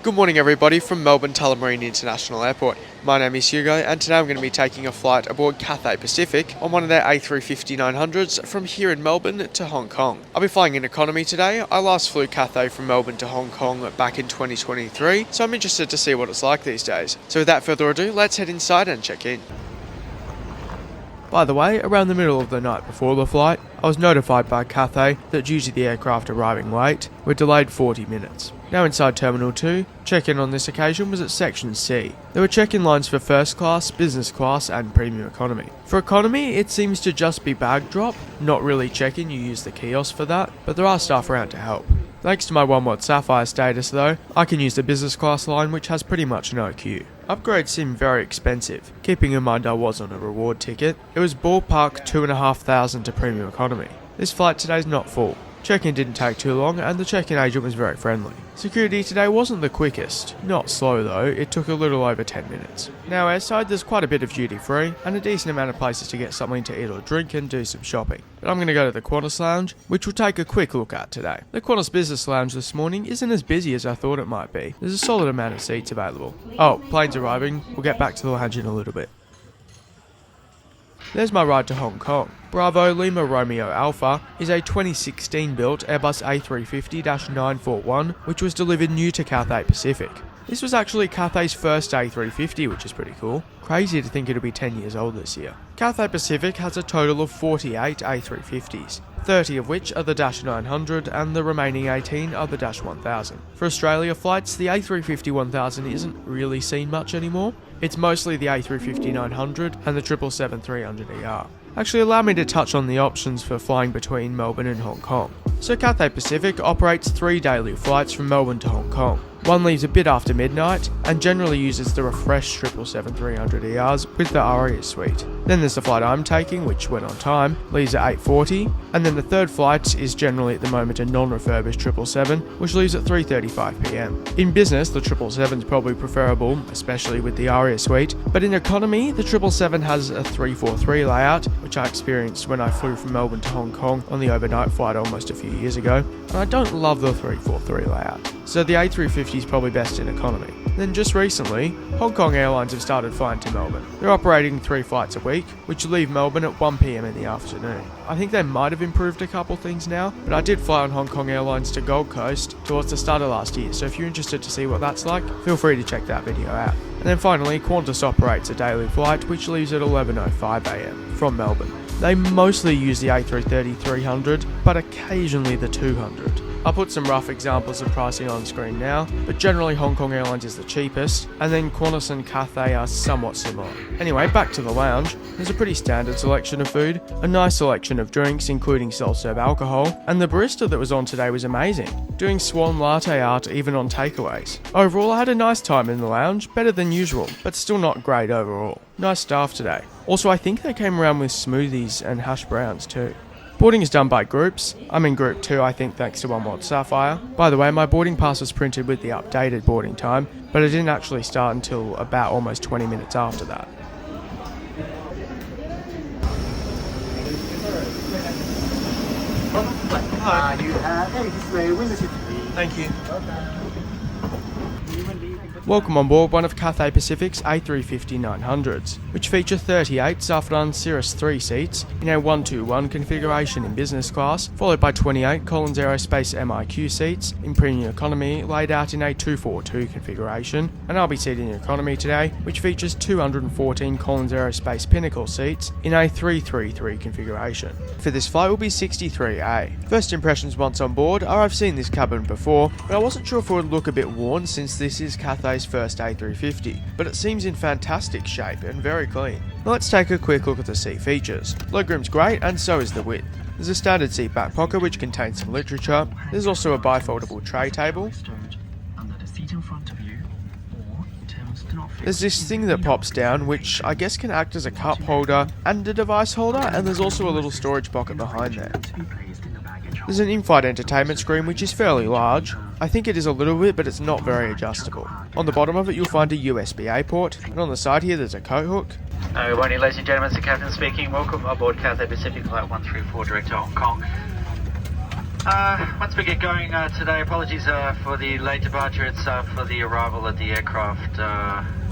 Good morning everybody from Melbourne Tullamarine International Airport. My name is Hugo and today I'm going to be taking a flight aboard Cathay Pacific on one of their A350-900s from here in Melbourne to Hong Kong. I'll be flying in economy today. I last flew Cathay from Melbourne to Hong Kong back in 2023, so I'm interested to see what it's like these days. So without further ado, let's head inside and check in. By the way, around the middle of the night before the flight, I was notified by Cathay that due to the aircraft arriving late, we're delayed 40 minutes. Now inside Terminal 2, check-in on this occasion was at Section C. There were check-in lines for first class, business class and premium economy. For economy, it seems to just be bag drop, not really check-in, you use the kiosk for that, but there are staff around to help. Thanks to my OneWorld Sapphire status though, I can use the business class line which has pretty much no queue. Upgrades seem very expensive, keeping in mind I was on a reward ticket. It was ballpark $2,500 to premium economy. This flight today is not full. Check-in didn't take too long and the check-in agent was very friendly. Security today wasn't the quickest. Not slow though, it took a little over 10 minutes. Now airside there's quite a bit of duty free and a decent amount of places to get something to eat or drink and do some shopping. But I'm going to go to the Qantas lounge, which we'll take a quick look at today. The Qantas business lounge this morning isn't as busy as I thought it might be. There's a solid amount of seats available. Oh, plane's arriving, we'll get back to the lounge in a little bit. There's my ride to Hong Kong. Bravo Lima Romeo Alpha is a 2016 built Airbus A350-900, which was delivered new to Cathay Pacific. This was actually Cathay's first A350, which is pretty cool. Crazy to think it'll be 10 years old this year. Cathay Pacific has a total of 48 A350s, 30 of which are the -900 and the remaining 18 are the -1000. For Australia flights, the A350-1000 isn't really seen much anymore. It's mostly the A350-900 and the 777-300ER. Actually, allow me to touch on the options for flying between Melbourne and Hong Kong. So Cathay Pacific operates 3 daily flights from Melbourne to Hong Kong. One leaves a bit after midnight and generally uses the refreshed 777-300ERs with the ARIA suite. Then there's the flight I'm taking, which when on time, leaves at 8:40, and then the third flight is generally at the moment a non-refurbished 777, which leaves at 3:35 PM. In business, the 777 is probably preferable, especially with the ARIA suite, but in economy, the 777 has a 343 layout, which I experienced when I flew from Melbourne to Hong Kong on the overnight flight almost a few years ago, and I don't love the 343 layout. So the A350 is probably best in economy. Then just recently, Hong Kong Airlines have started flying to Melbourne. They're operating 3 flights a week, which leave Melbourne at 1 PM in the afternoon. I think they might have improved a couple things now, but I did fly on Hong Kong Airlines to Gold Coast towards the start of last year, so if you're interested to see what that's like, feel free to check that video out. And then finally, Qantas operates a daily flight which leaves at 11:05 AM from Melbourne. They mostly use the A330-300, but occasionally the 200. I'll put some rough examples of pricing on screen now, but generally Hong Kong Airlines is the cheapest, and then Qantas and Cathay are somewhat similar. Anyway, back to the lounge. There's a pretty standard selection of food, a nice selection of drinks including self-serve alcohol, and the barista that was on today was amazing, doing swan latte art even on takeaways. Overall I had a nice time in the lounge, better than usual, but still not great overall. Nice staff today. Also I think they came around with smoothies and hash browns too. Boarding is done by groups. I'm in group 2 I think thanks to OneWorld Sapphire. By the way, my boarding pass was printed with the updated boarding time, but it didn't actually start until about almost 20 minutes after that. Hi. Thank you. Welcome on board one of Cathay Pacific's A350-900s, which feature 38 Safran Cirrus 3 seats in a 121 configuration in business class, followed by 28 Collins Aerospace MIQ seats in premium economy laid out in a 242 configuration, and I'll be seated in economy today, which features 214 Collins Aerospace Pinnacle seats in a 333 configuration. For this flight will be 63A. First impressions once on board are I've seen this cabin before, but I wasn't sure if it would look a bit worn since this is Cathay's first A350, but it seems in fantastic shape and very clean. Now let's take a quick look at the seat features. Legroom's great and so is the width. There's a standard seat back pocket which contains some literature. There's also a bifoldable tray table. There's this thing that pops down which I guess can act as a cup holder and a device holder, and there's also a little storage pocket behind there. There's an in-flight entertainment screen which is fairly large. I think it is a little bit, but it's not very adjustable. On the bottom of it you'll find a USB-A port, and on the side here there's a coat hook. Good morning ladies and gentlemen, it's the captain speaking. Welcome aboard Cathay Pacific Flight 134 direct to Hong Kong. Once we get going today, apologies for the late departure. It's for the arrival at the aircraft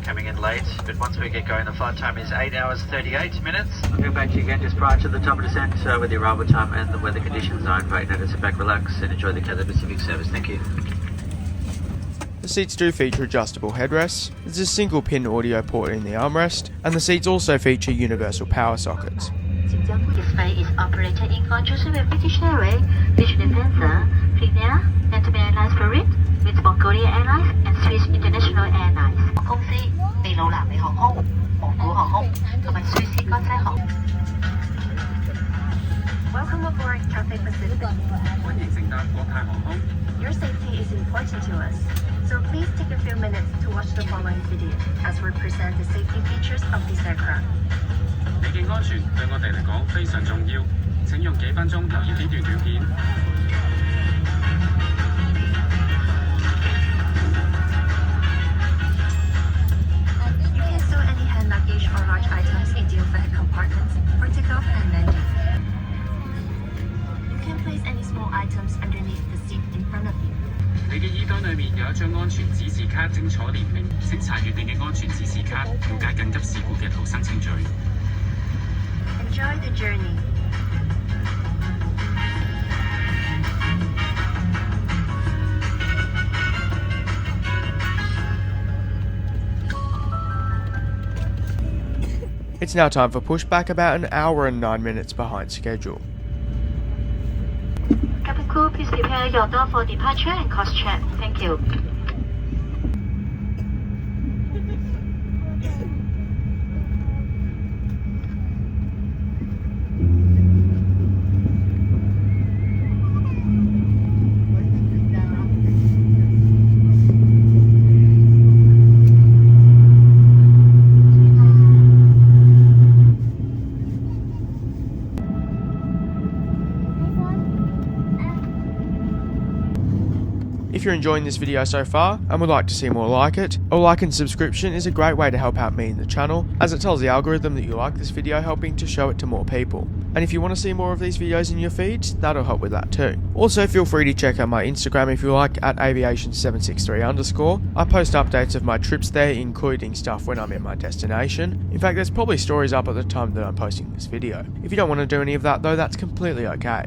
coming in late. But once we get going, the flight time is 8 hours 38 minutes. I'll go back to you again just prior to the top of descent with the arrival time and the weather conditions. I invite you to sit back, relax, and enjoy the Cathay Pacific service. Thank you. The seats do feature adjustable headrests, there's a single pin audio port in the armrest, and the seats also feature universal power sockets. This flight is operated in conjunction with British Airways, British Lufthansa, Inflight, and Airlines Spirit, with Mongolia Airlines and Swiss International Airlines. 公司秘魯南美航空、蒙古航空同埋瑞士國際航空。Welcome aboard Cathay Pacific. 歡迎乘搭國泰航空。 Your safety is important to us, so please take a few minutes to watch the following video as we present the safety features of this aircraft. 你嘅安全對我哋嚟講非常重要，請用幾分鐘留意呢段短片。You can store any hand luggage or large items in the overhead compartments for takeoff and landing. You can place any small items underneath the seat in front of you. 你嘅衣袋裏面有一張安全指示卡，清楚列明，請查閱你嘅安全指示卡，了解緊急事故嘅逃生程序。 Enjoy the journey. It's now time for pushback, about an hour and 9 minutes behind schedule. Cabin crew, please prepare your door for departure and cost check. Thank you. If you're enjoying this video so far and would like to see more like it, a like and subscription is a great way to help out me and the channel, as it tells the algorithm that you like this video, helping to show it to more people. And if you want to see more of these videos in your feeds, that'll help with that too. Also, feel free to check out my Instagram if you like, at aviation763_. I post updates of my trips there, including stuff when I'm in my destination. In fact, there's probably stories up at the time that I'm posting this video. If you don't want to do any of that though, that's completely okay.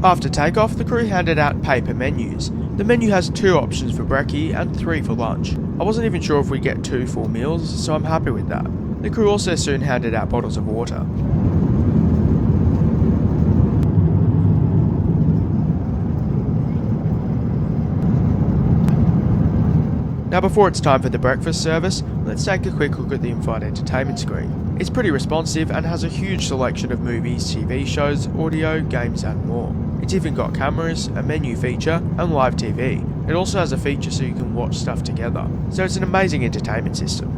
After takeoff, the crew handed out paper menus. The menu has 2 options for brekkie and 3 for lunch. I wasn't even sure if we'd get 2 full meals, so I'm happy with that. The crew also soon handed out bottles of water. Now before it's time for the breakfast service, let's take a quick look at the in-flight entertainment screen. It's pretty responsive and has a huge selection of movies, TV shows, audio, games and more. It's even got cameras, a menu feature and live TV. It also has a feature so you can watch stuff together. So it's an amazing entertainment system.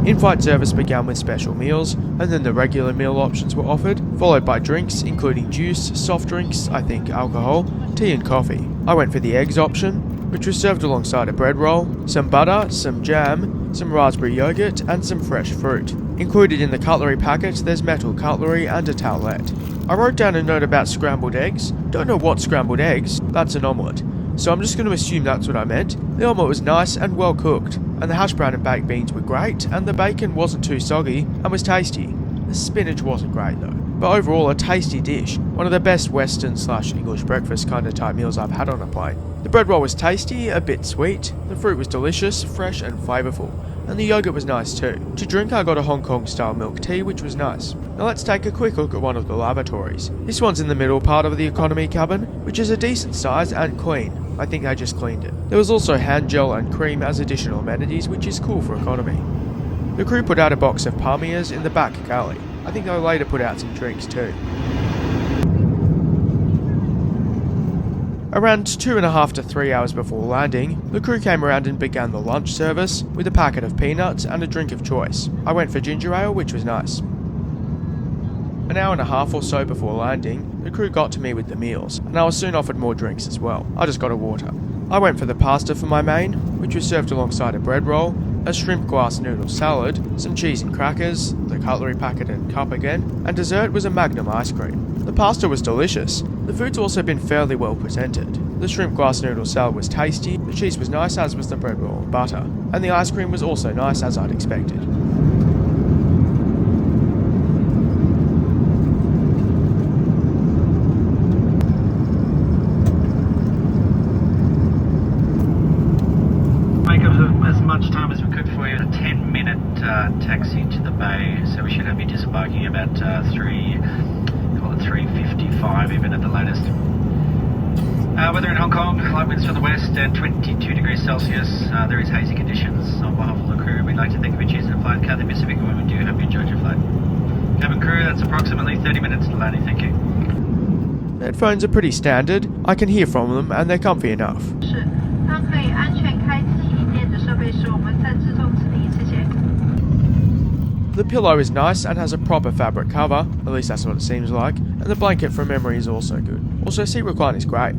In-flight service began with special meals, and then the regular meal options were offered, followed by drinks including juice, soft drinks, I think alcohol, tea and coffee. I went for the eggs option, which was served alongside a bread roll, some butter, some jam, some raspberry yogurt and some fresh fruit. Included in the cutlery packet there's metal cutlery and a towelette. I wrote down a note about scrambled eggs. Don't know what scrambled eggs, that's an omelette. So I'm just going to assume that's what I meant. The omelette was nice and well cooked, and the hash brown and baked beans were great, and the bacon wasn't too soggy and was tasty. The spinach wasn't great though, but overall a tasty dish. One of the best Western/English breakfast kind of type meals I've had on a plane. The bread roll was tasty, a bit sweet, the fruit was delicious, fresh and flavourful, and the yogurt was nice too. To drink I got a Hong Kong style milk tea which was nice. Now let's take a quick look at one of the lavatories. This one's in the middle part of the economy cabin, which is a decent size and clean. I think they just cleaned it. There was also hand gel and cream as additional amenities, which is cool for economy. The crew put out a box of palmiers in the back galley. I think they'll later put out some drinks too. Around 2.5 to 3 hours before landing, the crew came around and began the lunch service with a packet of peanuts and a drink of choice. I went for ginger ale, which was nice. An hour and a half or so before landing, the crew got to me with the meals, and I was soon offered more drinks as well. I just got a water. I went for the pasta for my main, which was served alongside a bread roll, a shrimp glass noodle salad, some cheese and crackers, the cutlery packet and cup again, and dessert was a Magnum ice cream. The pasta was delicious. The food's also been fairly well presented. The shrimp glass noodle salad was tasty, the cheese was nice as was the bread roll and butter, and the ice cream was also nice as I'd expected. As much time as we could for you. A 10-minute taxi to the bay, so we should have you disembarking about 3:55 even at the latest. Weather in Hong Kong, light winds from the west at 22 degrees Celsius. There is hazy conditions. On behalf of the crew, we'd like to thank you for choosing to fly Cathay Pacific, and we do hope you enjoyed your flight. Cabin crew, that's approximately 30 minutes to landing, thank you. Headphones are pretty standard. I can hear from them and they're comfy enough. The pillow is nice and has a proper fabric cover, at least that's what it seems like, and the blanket from memory is also good. Also, seat recline is great.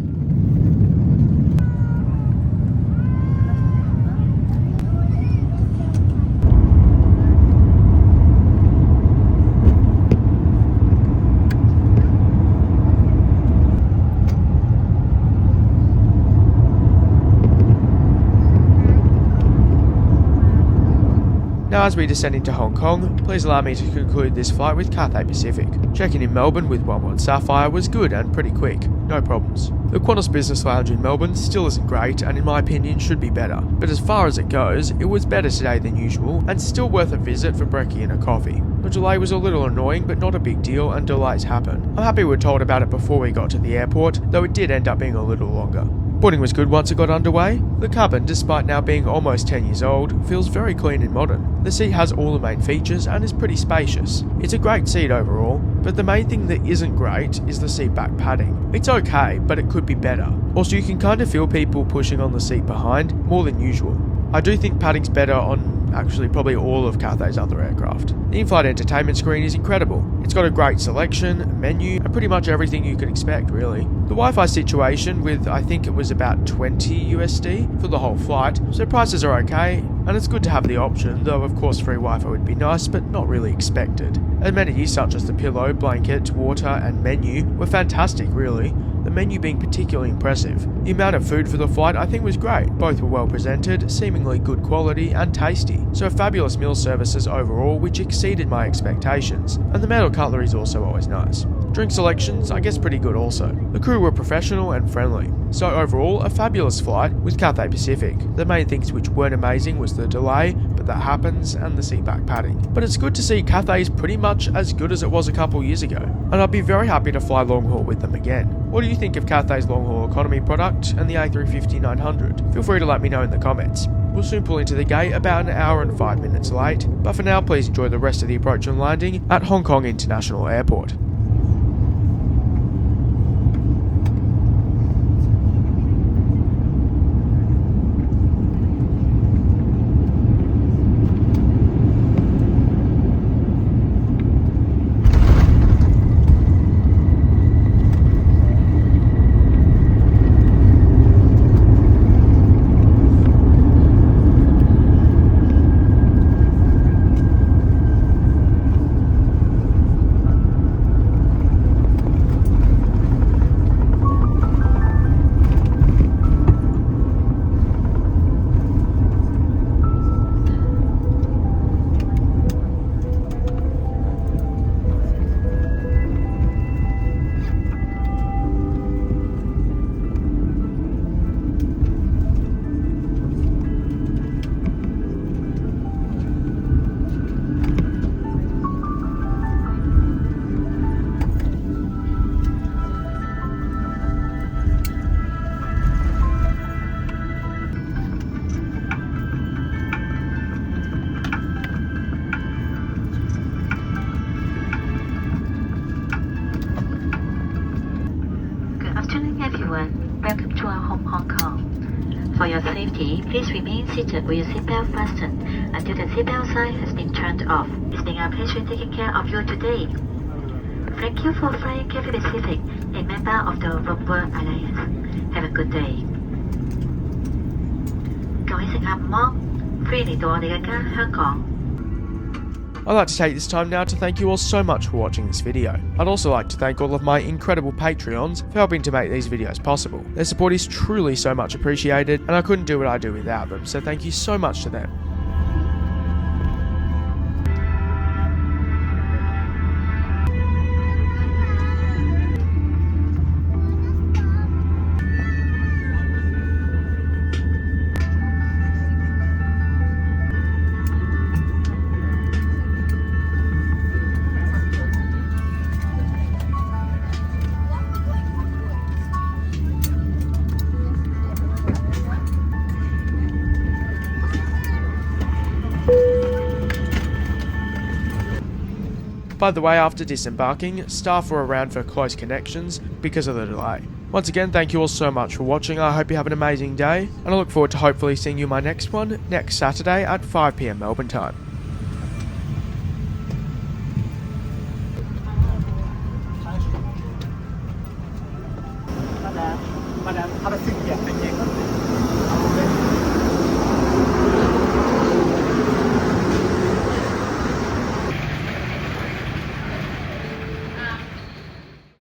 Now as we descend into Hong Kong, please allow me to conclude this flight with Cathay Pacific. Checking in Melbourne with Oneworld Sapphire was good and pretty quick, no problems. The Qantas Business Lounge in Melbourne still isn't great and in my opinion should be better, but as far as it goes, it was better today than usual and still worth a visit for brekkie and a coffee. The delay was a little annoying but not a big deal and delays happen. I'm happy we were told about it before we got to the airport, though it did end up being a little longer. Boarding was good once it got underway. The cabin, despite now being almost 10 years old, feels very clean and modern. The seat has all the main features and is pretty spacious. It's a great seat overall, but the main thing that isn't great is the seat back padding. It's okay, but it could be better. Also, you can kind of feel people pushing on the seat behind more than usual. I do think padding's better on actually probably all of Cathay's other aircraft. The in-flight entertainment screen is incredible. It's got a great selection, a menu, and pretty much everything you could expect really. The Wi-Fi situation with I think it was about 20 USD for the whole flight, so prices are okay, and it's good to have the option, though of course free Wi-Fi would be nice but not really expected. Amenities such as the pillow, blanket, water and menu were fantastic really, the menu being particularly impressive. The amount of food for the flight I think was great, both were well presented, seemingly good quality and tasty, so fabulous meal services overall which exceeded my expectations, and the metal cutlery is also always nice. Drink selections, I guess pretty good also. The crew were professional and friendly. So overall, a fabulous flight with Cathay Pacific. The main things which weren't amazing was the delay, but that happens, and the seatback padding. But it's good to see Cathay's pretty much as good as it was a couple years ago, and I'd be very happy to fly long haul with them again. What do you think of Cathay's long haul economy product and the A350-900? Feel free to let me know in the comments. We'll soon pull into the gate about an hour and 5 minutes late, but for now please enjoy the rest of the approach and landing at Hong Kong International Airport. Welcome to our home Hong Kong. For your safety, please remain seated with your seatbelt fastened until the seatbelt sign has been turned off. It's been our pleasure taking care of you today. Thank you for flying Cathay Pacific, a member of the World Alliance. Have a good day. 各位乘客午安，歡迎嚟到我哋嘅家香港。 I'd like to take this time now to thank you all so much for watching this video. I'd also like to thank all of my incredible Patreons for helping to make these videos possible. Their support is truly so much appreciated, and I couldn't do what I do without them, so thank you so much to them. By the way, after disembarking, staff were around for close connections because of the delay. Once again, thank you all so much for watching. I hope you have an amazing day, and I look forward to hopefully seeing you in my next one next Saturday at 5 PM Melbourne time. Madam, have a seat.